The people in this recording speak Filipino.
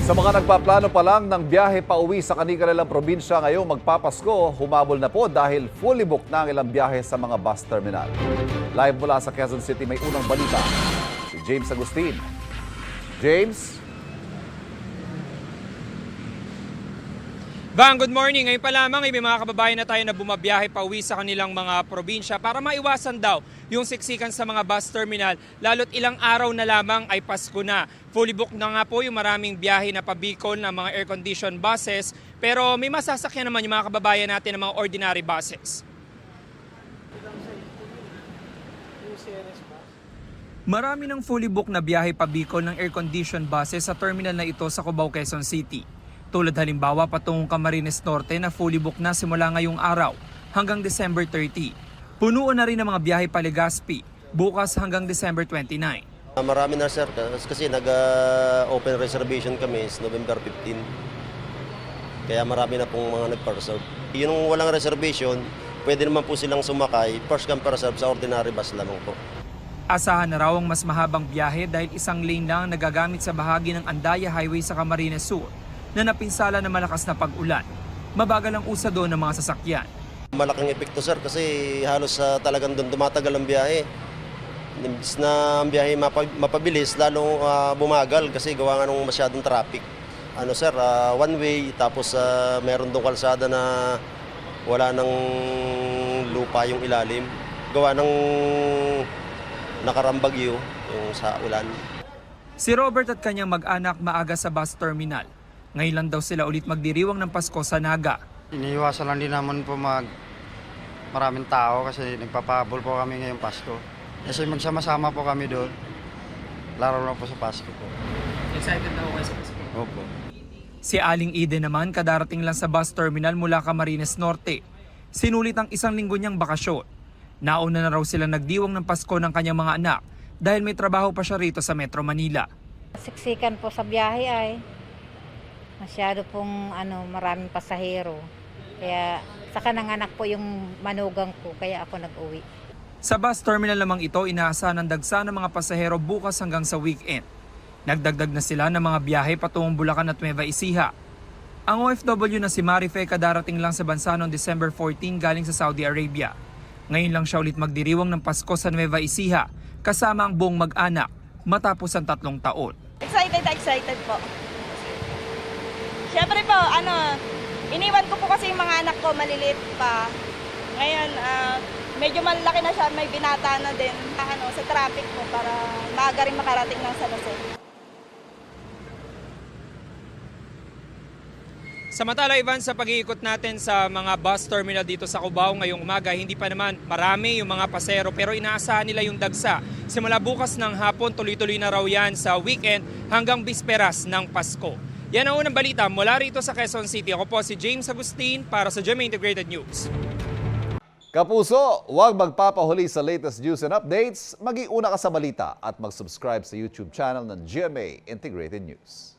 Sa mga nagpaplano pa lang ng biyahe pa uwi sa kanilang probinsya ngayong magpapasko, humabol na po dahil fully booked na ang ilang biyahe sa mga bus terminal. Live mula sa Quezon City may unang balita, si James Agustin. James? Bang, good morning. Ngayon pa lamang may mga kababayan na tayo na bumabiyahe pa uwi sa kanilang mga probinsya para maiwasan daw yung siksikan sa mga bus terminal. Lalo't ilang araw na lamang ay Pasko na. Fully booked na nga po yung maraming biyahe na pabikol ng mga air-conditioned buses. Pero may masasakyan naman yung mga kababayan natin ng mga ordinary buses. Marami ng fully booked na biyahe pabikol ng air-conditioned buses sa terminal na ito sa Cubao, Quezon City. Tulad halimbawa patungong Camarines Norte na fully booked na simula ngayong araw hanggang December 30. Punuan na rin ang mga biyahe pa Legazpi bukas hanggang December 29. Marami na sir kasi nag-open reservation kami is November 15. Kaya marami na pong mga nagpa-reserve. Yung walang reservation, pwede naman po silang sumakay first come first serve sa ordinary bus lamang po. Asahan na raw ang mas mahabang biyahe dahil isang lane lang ang nagagamit sa bahagi ng Andaya Highway sa Camarines Sur na napinsala na malakas na pag-ulan. Mabagal ang usa doon ng mga sasakyan. Malaking epekto sir kasi halos talagang doon tumatagal ang biyahe. Imbis na ang biyahe mapabilis, lalong bumagal kasi gawa nga ng masyadong traffic. Ano sir, one way, tapos meron doon kalsada na wala nang lupa yung ilalim. Gawa ng nakarambagyo yung sa ulan. Si Robert at kanyang mag-anak maaga sa bus terminal. Ngayon lang daw sila ulit magdiriwang ng Pasko sa Naga. Iniiwasan lang din naman po maraming tao kasi nagpapahabol po kami ngayong Pasko. Kasi magsama-sama po kami doon, laro na po sa Pasko po. Excited daw kayo sa Pasko? Opo. Si Aling Eden naman kadarating lang sa bus terminal mula Camarines Norte. Sinulit ang isang linggo niyang bakasyon. Nauna na raw sila nagdiwang ng Pasko ng kanyang mga anak dahil may trabaho pa siya rito sa Metro Manila. Siksikan po sa biyahe ay masyado pong maraming pasahero. Kaya saka nanganak po yung manugang ko kaya ako nag-uwi. Sa bus terminal lamang ito, inaasahan ng dagsa ng mga pasahero bukas hanggang sa weekend. Nagdagdag na sila ng mga biyahe patungong Bulacan at Nueva Ecija. Ang OFW na si Marife kadarating lang sa bansa noong December 14 galing sa Saudi Arabia. Ngayon lang siya ulit magdiriwang ng Pasko sa Nueva Ecija kasama ang buong mag-anak matapos ang 3 taon. Excited po. Siyempre po, iniwan ko po kasi yung mga anak ko maliliit pa. Ngayon, medyo malaki na siya, may binata na din sa traffic po para maaga rin makarating ng San Jose. Samantala, Ivan, sa pag-iikot natin sa mga bus terminal dito sa Cubao ngayong umaga, hindi pa naman marami yung mga pasero pero inaasahan nila yung dagsa. Simula bukas ng hapon, tuloy-tuloy na raw yan sa weekend hanggang bisperas ng Pasko. Yan ang unang balita mula rito sa Quezon City. Ako po si James Agustin para sa GMA Integrated News. Kapuso, huwag magpapahuli sa latest news and updates. Mag-iuna ka sa balita at mag-subscribe sa YouTube channel ng GMA Integrated News.